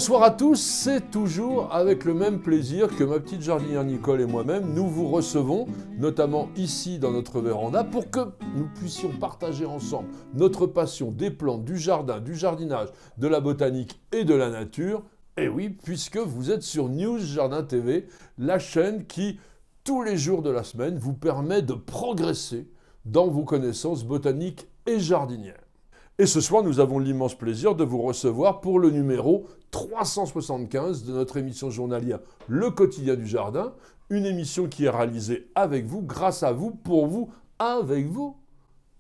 Bonsoir à tous, c'est toujours avec le même plaisir que ma petite jardinière Nicole et moi-même, nous vous recevons, notamment ici dans notre véranda, pour que nous puissions partager ensemble notre passion des plantes, du jardin, du jardinage, de la botanique et de la nature. Et oui, puisque vous êtes sur News Jardin TV, la chaîne qui, tous les jours de la semaine, vous permet de progresser dans vos connaissances botaniques et jardinières. Et ce soir, nous avons l'immense plaisir de vous recevoir pour le numéro 375 de notre émission journalière Le Quotidien du Jardin, une émission qui est réalisée avec vous, grâce à vous, pour vous, avec vous,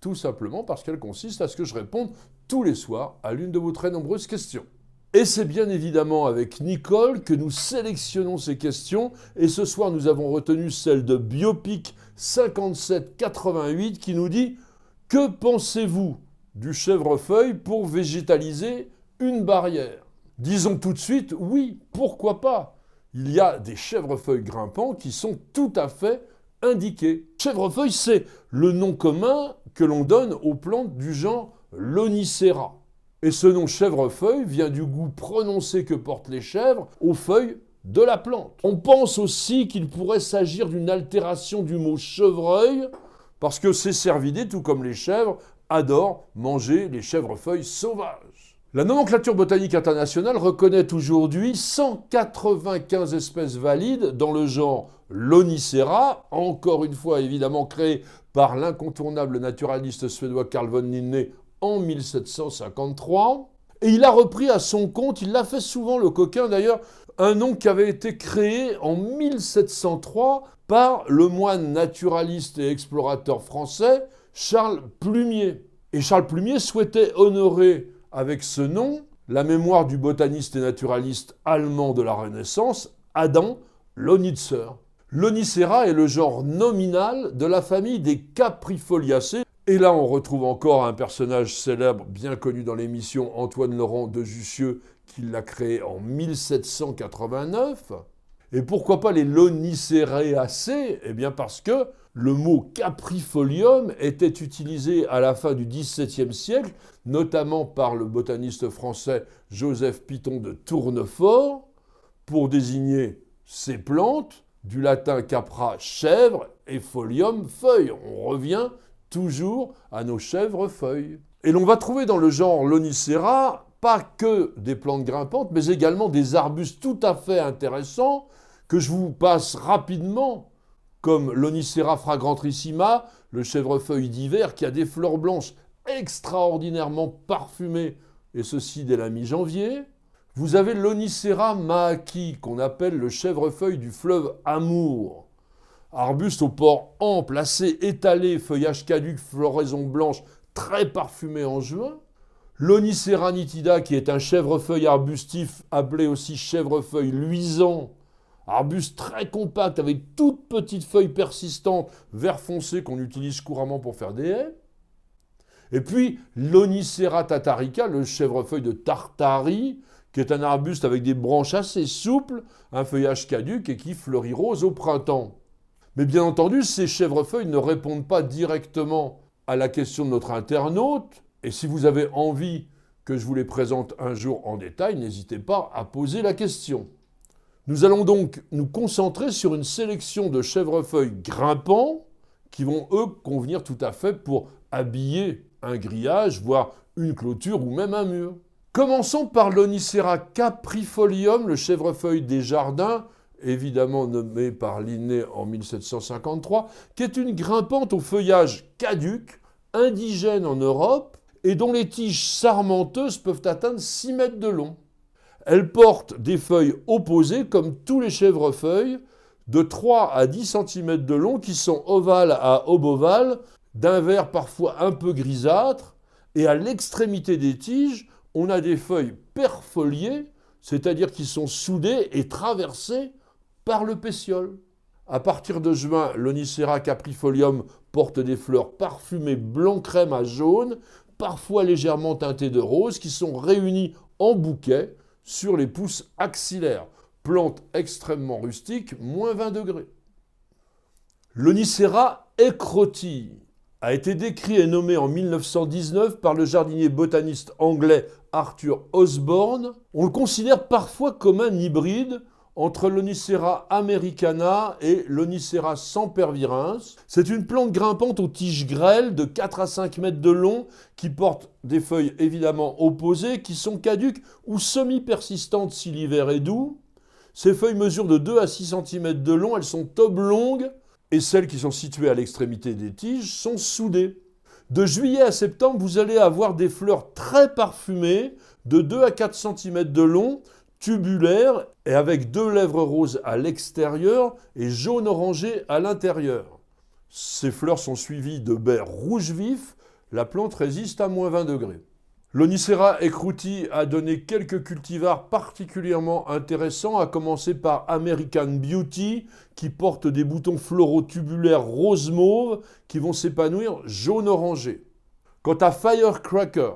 tout simplement parce qu'elle consiste à ce que je réponde tous les soirs à l'une de vos très nombreuses questions. Et c'est bien évidemment avec Nicole que nous sélectionnons ces questions, et ce soir nous avons retenu celle de Biopic 5788 qui nous dit « Que pensez-vous du chèvrefeuille pour végétaliser une barrière ?» Disons tout de suite, oui, pourquoi pas. Il y a des chèvrefeuilles grimpants qui sont tout à fait indiqués. Chèvrefeuille, c'est le nom commun que l'on donne aux plantes du genre Lonicera. Et ce nom chèvrefeuille vient du goût prononcé que portent les chèvres aux feuilles de la plante. On pense aussi qu'il pourrait s'agir d'une altération du mot chevreuil, parce que ces cervidés, tout comme les chèvres, adorent manger les chèvrefeuilles sauvages. La nomenclature botanique internationale reconnaît aujourd'hui 195 espèces valides dans le genre Lonicera, encore une fois évidemment créé par l'incontournable naturaliste suédois Carl von Linné en 1753. Et il a repris à son compte, il l'a fait souvent le coquin d'ailleurs, un nom qui avait été créé en 1703 par le moine naturaliste et explorateur français Charles Plumier. Et Charles Plumier souhaitait honorer avec ce nom la mémoire du botaniste et naturaliste allemand de la Renaissance, Adam Lonitzer. Lonicera est le genre nominal de la famille des Caprifoliacées. Et là, on retrouve encore un personnage célèbre, bien connu dans l'émission, Antoine Laurent de Jussieu, qui l'a créé en 1789. Et pourquoi pas les Loniceraceae ? Eh bien parce que le mot caprifolium était utilisé à la fin du XVIIe siècle, notamment par le botaniste français Joseph Piton de Tournefort, pour désigner ces plantes, du latin capra, chèvre, et folium, feuille. On revient toujours à nos chèvrefeuilles. Et l'on va trouver dans le genre Lonicera pas que des plantes grimpantes, mais également des arbustes tout à fait intéressants que je vous passe rapidement, comme Lonicera fragrantrissima, le chèvrefeuille d'hiver qui a des fleurs blanches extraordinairement parfumées, et ceci dès la mi-janvier. Vous avez Lonicera maaki, qu'on appelle le chèvrefeuille du fleuve Amour. Arbuste au port ample, assez étalé, feuillage caduc, floraison blanche, très parfumé en juin. Lonicera nitida, qui est un chèvrefeuille arbustif, appelé aussi chèvrefeuille luisant, arbuste très compact avec toutes petites feuilles persistantes, vert foncé qu'on utilise couramment pour faire des haies. Et puis Lonicera tatarica, le chèvrefeuille de Tartarie, qui est un arbuste avec des branches assez souples, un feuillage caduc et qui fleurit rose au printemps. Mais bien entendu, ces chèvrefeuilles ne répondent pas directement à la question de notre internaute, et si vous avez envie que je vous les présente un jour en détail, n'hésitez pas à poser la question. Nous allons donc nous concentrer sur une sélection de chèvrefeuilles grimpants qui vont, eux, convenir tout à fait pour habiller un grillage, voire une clôture ou même un mur. Commençons par Lonicera caprifolium, le chèvrefeuille des jardins, évidemment nommé par Linné en 1753, qui est une grimpante au feuillage caduc, indigène en Europe, et dont les tiges sarmenteuses peuvent atteindre 6 mètres de long. Elle porte des feuilles opposées, comme tous les chèvrefeuilles, de 3 à 10 cm de long, qui sont ovales à obovales, d'un vert parfois un peu grisâtre, et à l'extrémité des tiges, on a des feuilles perfoliées, c'est-à-dire qui sont soudées et traversées par le pétiole. À partir de juin, Lonicera caprifolium porte des fleurs parfumées blanc-crème à jaune, parfois légèrement teintées de rose, qui sont réunies en bouquets sur les pousses axillaires. Plante extrêmement rustique, moins 20 degrés. Lonicera écrotille. a été décrit et nommé en 1919 par le jardinier botaniste anglais Arthur Osborne. On le considère parfois comme un hybride entre l'Onicera americana et l'Onicera sempervirens. C'est une plante grimpante aux tiges grêles de 4 à 5 mètres de long qui porte des feuilles évidemment opposées qui sont caduques ou semi-persistantes si l'hiver est doux. Ces feuilles mesurent de 2 à 6 cm de long, elles sont oblongues et celles qui sont situées à l'extrémité des tiges sont soudées. De juillet à septembre, vous allez avoir des fleurs très parfumées de 2 à 4 cm de long, tubulaires et avec 2 lèvres roses à l'extérieur et jaune orangé à l'intérieur. Ces fleurs sont suivies de baies rouges vifs. La plante résiste à moins 20 degrés. L'Onicera ecruti a donné quelques cultivars particulièrement intéressants, à commencer par American Beauty, qui porte des boutons floraux tubulaires rose-mauve qui vont s'épanouir jaune-orangé. Quant à Firecracker,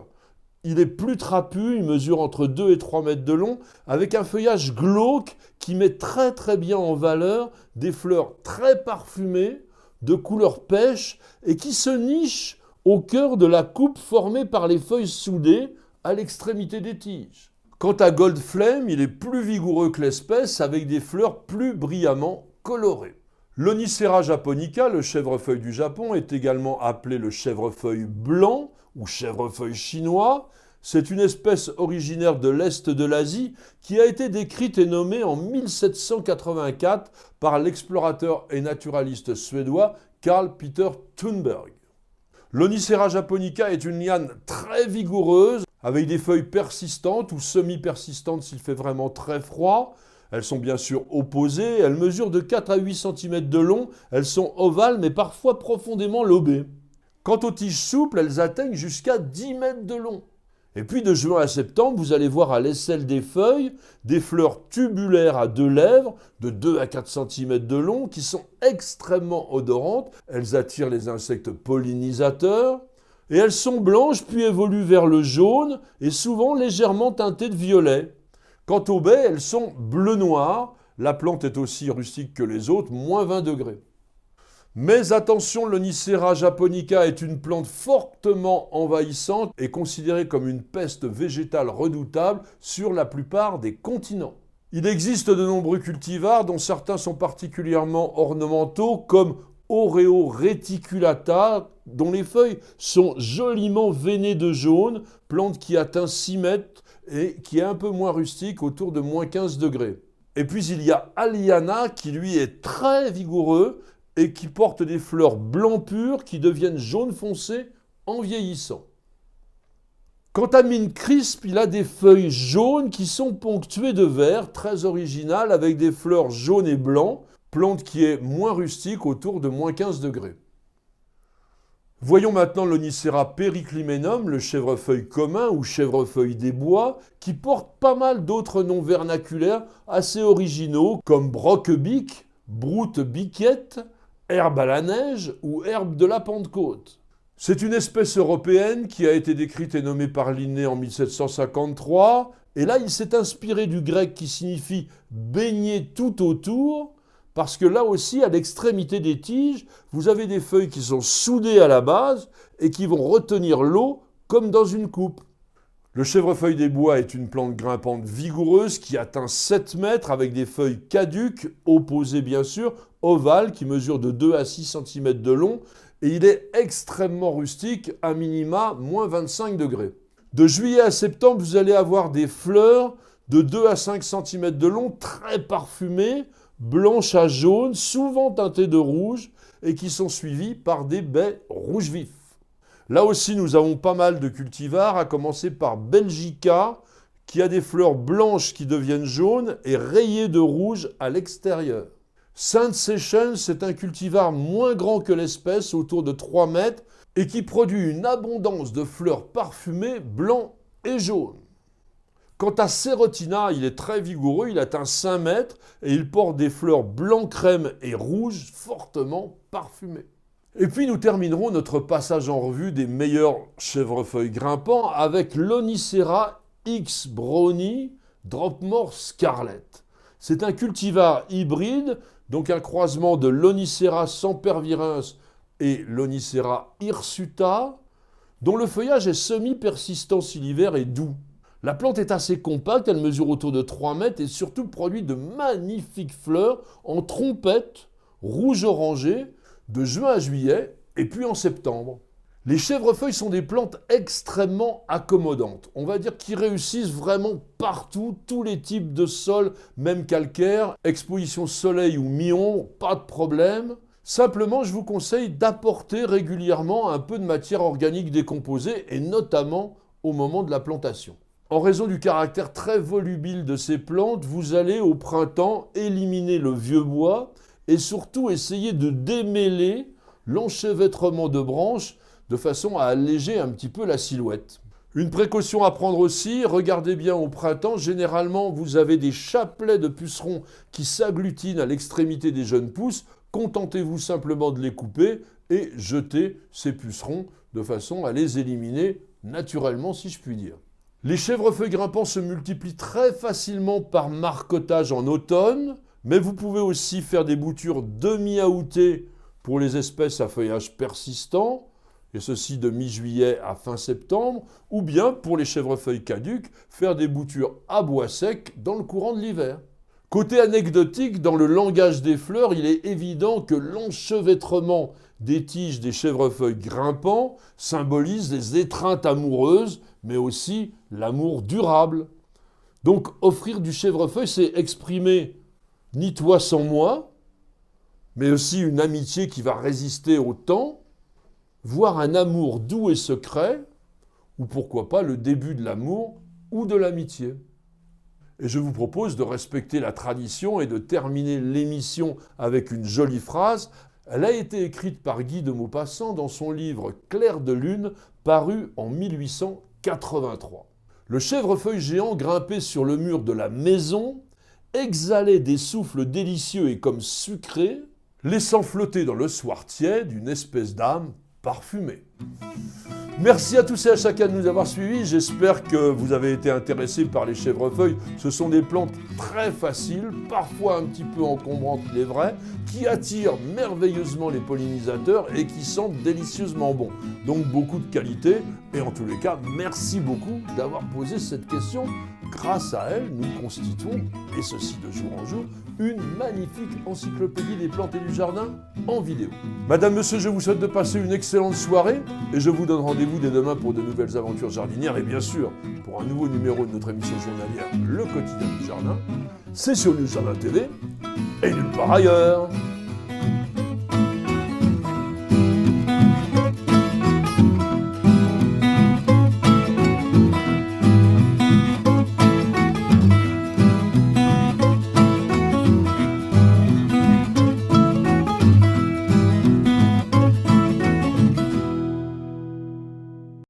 il est plus trapu, il mesure entre 2 et 3 mètres de long, avec un feuillage glauque qui met très très bien en valeur des fleurs très parfumées, de couleur pêche, et qui se nichent au cœur de la coupe formée par les feuilles soudées à l'extrémité des tiges. Quant à Gold Flame, il est plus vigoureux que l'espèce, avec des fleurs plus brillamment colorées. L'Onicera japonica, le chèvrefeuille du Japon, est également appelé le chèvrefeuille blanc ou chèvrefeuille chinois. C'est une espèce originaire de l'Est de l'Asie qui a été décrite et nommée en 1784 par l'explorateur et naturaliste suédois Carl Peter Thunberg. L'Onicera japonica est une liane très vigoureuse, avec des feuilles persistantes ou semi-persistantes s'il fait vraiment très froid. Elles sont bien sûr opposées, elles mesurent de 4 à 8 cm de long, elles sont ovales mais parfois profondément lobées. Quant aux tiges souples, elles atteignent jusqu'à 10 mètres de long. Et puis de juin à septembre, vous allez voir à l'aisselle des feuilles des fleurs tubulaires à 2 lèvres de 2 à 4 cm de long qui sont extrêmement odorantes. Elles attirent les insectes pollinisateurs et elles sont blanches puis évoluent vers le jaune et souvent légèrement teintées de violet. Quant aux baies, elles sont bleu-noir. La plante est aussi rustique que les autres, moins 20 degrés. Mais attention, l'Onicera japonica est une plante fortement envahissante et considérée comme une peste végétale redoutable sur la plupart des continents. Il existe de nombreux cultivars dont certains sont particulièrement ornementaux comme Oreo reticulata dont les feuilles sont joliment veinées de jaune, plante qui atteint 6 mètres et qui est un peu moins rustique autour de moins 15 degrés. Et puis il y a Aliana qui lui est très vigoureux et qui porte des fleurs blanc pur qui deviennent jaune foncé en vieillissant. Quant à Mint Crisp, il a des feuilles jaunes qui sont ponctuées de vert, très original, avec des fleurs jaunes et blancs, plante qui est moins rustique autour de moins 15 degrés. Voyons maintenant l'Onicera periclymenum, le chèvrefeuille commun ou chèvrefeuille des bois, qui porte pas mal d'autres noms vernaculaires assez originaux comme broquebique, broute biquette, herbe à la neige ou herbe de la Pentecôte. C'est une espèce européenne qui a été décrite et nommée par Linné en 1753. Et là, il s'est inspiré du grec qui signifie « baigner tout autour », parce que là aussi, à l'extrémité des tiges, vous avez des feuilles qui sont soudées à la base et qui vont retenir l'eau comme dans une coupe. Le chèvrefeuille des bois est une plante grimpante vigoureuse qui atteint 7 mètres avec des feuilles caduques, opposées bien sûr, ovales, qui mesurent de 2 à 6 cm de long, et il est extrêmement rustique, à minima moins 25 degrés. De juillet à septembre, vous allez avoir des fleurs de 2 à 5 cm de long, très parfumées, blanches à jaune, souvent teintées de rouge, et qui sont suivies par des baies rouges vifs. Là aussi, nous avons pas mal de cultivars, à commencer par Belgica, qui a des fleurs blanches qui deviennent jaunes et rayées de rouge à l'extérieur. Saint Seychelles, c'est un cultivar moins grand que l'espèce, autour de 3 mètres, et qui produit une abondance de fleurs parfumées blancs et jaunes. Quant à Serotina, il est très vigoureux, il atteint 5 mètres et il porte des fleurs blanc crème et rouges fortement parfumées. Et puis nous terminerons notre passage en revue des meilleurs chèvrefeuilles grimpants avec l'Onicera X Brownie Dropmore Scarlet. C'est un cultivar hybride, donc un croisement de l'Onicera sempervirens et l'Onicera hirsuta, dont le feuillage est semi-persistant si l'hiver est doux. La plante est assez compacte, elle mesure autour de 3 mètres et surtout produit de magnifiques fleurs en trompettes rouge-orangé de juin à juillet et puis en septembre. Les chèvrefeuilles sont des plantes extrêmement accommodantes. On va dire qu'ils réussissent vraiment partout, tous les types de sols, même calcaires, exposition soleil ou mi-ombre, pas de problème. Simplement, je vous conseille d'apporter régulièrement un peu de matière organique décomposée et notamment au moment de la plantation. En raison du caractère très volubile de ces plantes, vous allez au printemps éliminer le vieux bois et surtout essayer de démêler l'enchevêtrement de branches de façon à alléger un petit peu la silhouette. Une précaution à prendre aussi, regardez bien au printemps, généralement vous avez des chapelets de pucerons qui s'agglutinent à l'extrémité des jeunes pousses, contentez-vous simplement de les couper et jeter ces pucerons de façon à les éliminer naturellement si je puis dire. Les chèvrefeuilles grimpants se multiplient très facilement par marcottage en automne, mais vous pouvez aussi faire des boutures demi-aoûtées pour les espèces à feuillage persistant, et ceci de mi-juillet à fin septembre, ou bien pour les chèvrefeuilles caduques, faire des boutures à bois sec dans le courant de l'hiver. Côté anecdotique, dans le langage des fleurs, il est évident que l'enchevêtrement des tiges des chèvrefeuilles grimpants symbolise les étreintes amoureuses, mais aussi l'amour durable. Donc offrir du chèvrefeuille, c'est exprimer ni toi sans moi, mais aussi une amitié qui va résister au temps, voire un amour doux et secret, ou pourquoi pas le début de l'amour ou de l'amitié. Et je vous propose de respecter la tradition et de terminer l'émission avec une jolie phrase. Elle a été écrite par Guy de Maupassant dans son livre Clair de lune, paru en 1883. Le chèvrefeuille géant grimpé sur le mur de la maison exhalait des souffles délicieux et comme sucrés, laissant flotter dans le soir tiède une espèce d'âme parfumée. Merci à tous et à chacun de nous avoir suivis. J'espère que vous avez été intéressés par les chèvrefeuilles. Ce sont des plantes très faciles, parfois un petit peu encombrantes, il est vrai, qui attirent merveilleusement les pollinisateurs et qui sentent délicieusement bon. Donc beaucoup de qualité. Et en tous les cas, merci beaucoup d'avoir posé cette question. Grâce à elle, nous constituons, et ceci de jour en jour, une magnifique encyclopédie des plantes et du jardin en vidéo. Madame, monsieur, je vous souhaite de passer une excellente soirée et je vous donne rendez-vous dès demain pour de nouvelles aventures jardinières et bien sûr pour un nouveau numéro de notre émission journalière Le Quotidien du Jardin. C'est sur News Jardin TV et nulle part ailleurs.